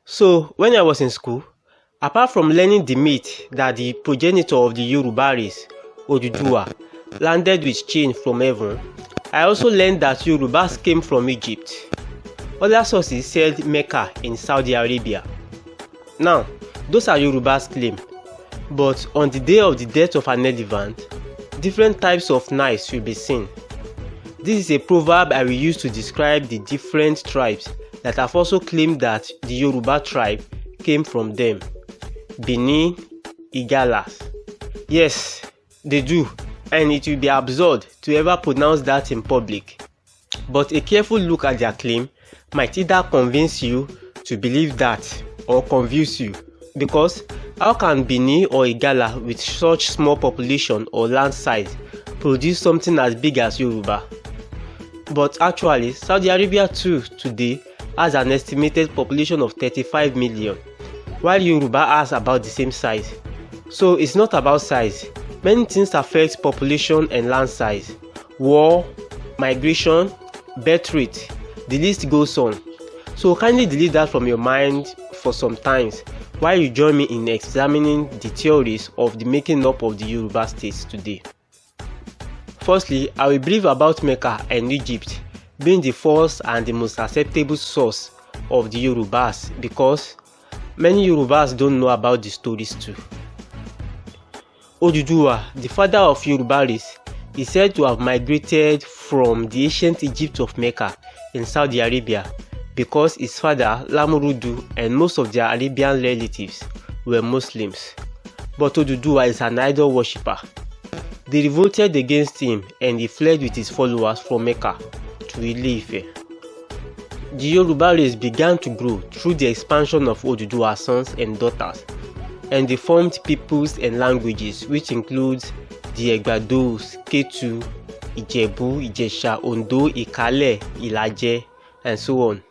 So, when I was in school, apart from learning the myth that the progenitor of the Yoruba race, ODUDUWA, landed with chain from heaven, I also learned that Yorubas came from Egypt. Other sources said Mecca in Saudi Arabia. Now, those are Yoruba's claim, but on the day of the death of an elephant, different types of knives will be seen. This is a proverb I will use to describe the different tribes that have also claimed that the Yoruba tribe came from them. Benin, Igalas. Yes, they do, and it will be absurd to ever pronounce that in public. But a careful look at their claim might either convince you to believe that or confuse you, because how can Benin or Igala with such small population or land size produce something as big as Yoruba? But actually, Saudi Arabia too today has an estimated population of 35 million, while Yoruba has about the same size. So it's not about size. Many things affect population and land size. War, migration, birth rate, the list goes on. So kindly delete that from your mind for some times while you join me in examining the theories of the making up of the Yoruba states today. Firstly, I will brief about Mecca and Egypt being the first and the most acceptable source of the Yorubas, because many Yorubas don't know about the stories too. ODUDUWA, the father of Yoruba race, is said to have migrated from the ancient Egypt of Mecca in Saudi Arabia because his father, Lamurudu, and most of their Arabian relatives were Muslims. But ODUDUWA is an idol worshipper. They revolted against him and he fled with his followers from Mecca to Ile-Ife. The Yoruba race began to grow through the expansion of ODUDUWA's sons and daughters, and they formed peoples and languages which includes the Egbados, Ketu, Ijebu, Ijesha, Ondo, Ikale, Ilaje, and so on.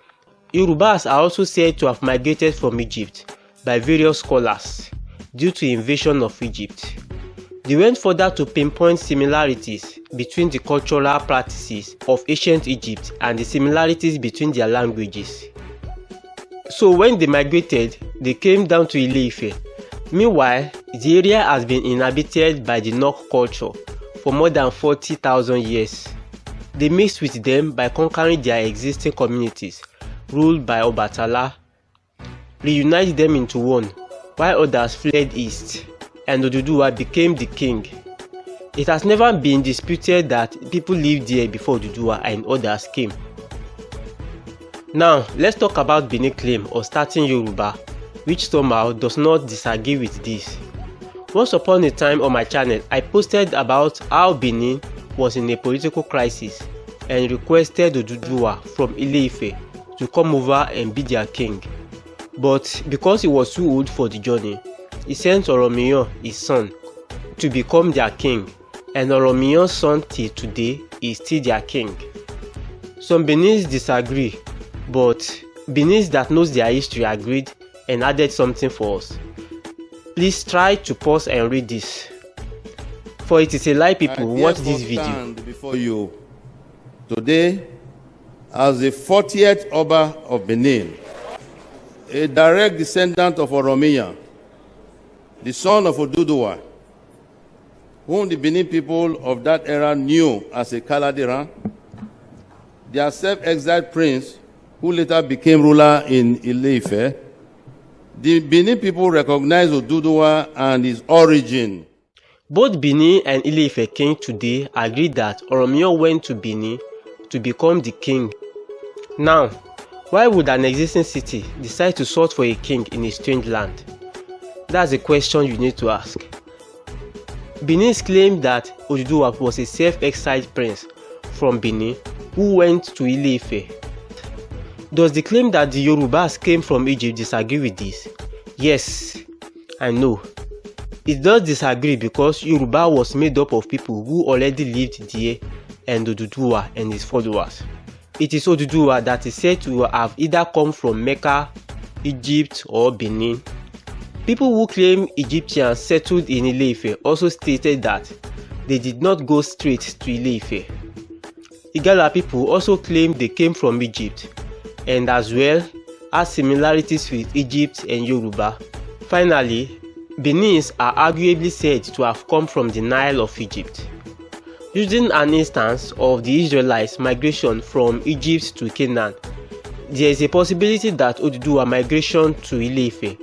Yorubas are also said to have migrated from Egypt by various scholars due to invasion of Egypt. They went further to pinpoint similarities between the cultural practices of ancient Egypt and the similarities between their languages. So when they migrated, they came down to Ile-Ife. Meanwhile, the area has been inhabited by the Nok culture for more than 40,000 years. They mixed with them by conquering their existing communities, ruled by Obatala, reunited them into one, while others fled east, and ODUDUWA became the king. It has never been disputed that people lived there before ODUDUWA and others came. Now, let's talk about Benin claim of starting Yoruba, which somehow does not disagree with this. Once upon a time on my channel, I posted about how Benin was in a political crisis and requested ODUDUWA from Ile-Ife to come over and be their king. But because he was too old for the journey, he sent Oromiyan, his son, to become their king, and Oromiyan's son till today is still their king. Some Benins disagree, but Benins that knows their history agreed and added something for us. Please try to pause and read this, for it is a lie people who watch this video. Stand before you today as the 40th Oba of Benin, a direct descendant of Oromiyan, the son of ODUDUWA, whom the Benin people of that era knew as a Kaladiran, their self-exiled prince, who later became ruler in Ile-Ife. The Benin people recognized ODUDUWA and his origin. Both Benin and Ile-Ife king today agree that Oromiyan went to Benin to become the king. Now, why would an existing city decide to search for a king in a strange land? That's a question you need to ask. Benin's claim that ODUDUWA was a self-exiled prince from Benin who went to Ile-Ife. Does the claim that the Yorubas came from Egypt disagree with this? Yes and no. It does disagree because Yoruba was made up of people who already lived there and ODUDUWA and his followers. It is ODUDUWA that is said to have either come from Mecca, Egypt or Benin. People who claim Egyptians settled in Ile-Ife also stated that they did not go straight to Ile-Ife. Igala people also claim they came from Egypt, and as well, has similarities with Egypt and Yoruba. Finally, Benins are arguably said to have come from the Nile of Egypt. Using an instance of the Israelites' migration from Egypt to Canaan, there is a possibility that ODUDUWA migration to Ile-Ife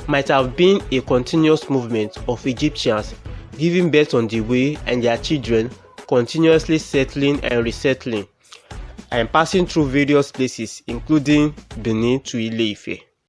might have been a continuous movement of Egyptians giving birth on the way and their children continuously settling and resettling and passing through various places including Benin to Ile-Ife.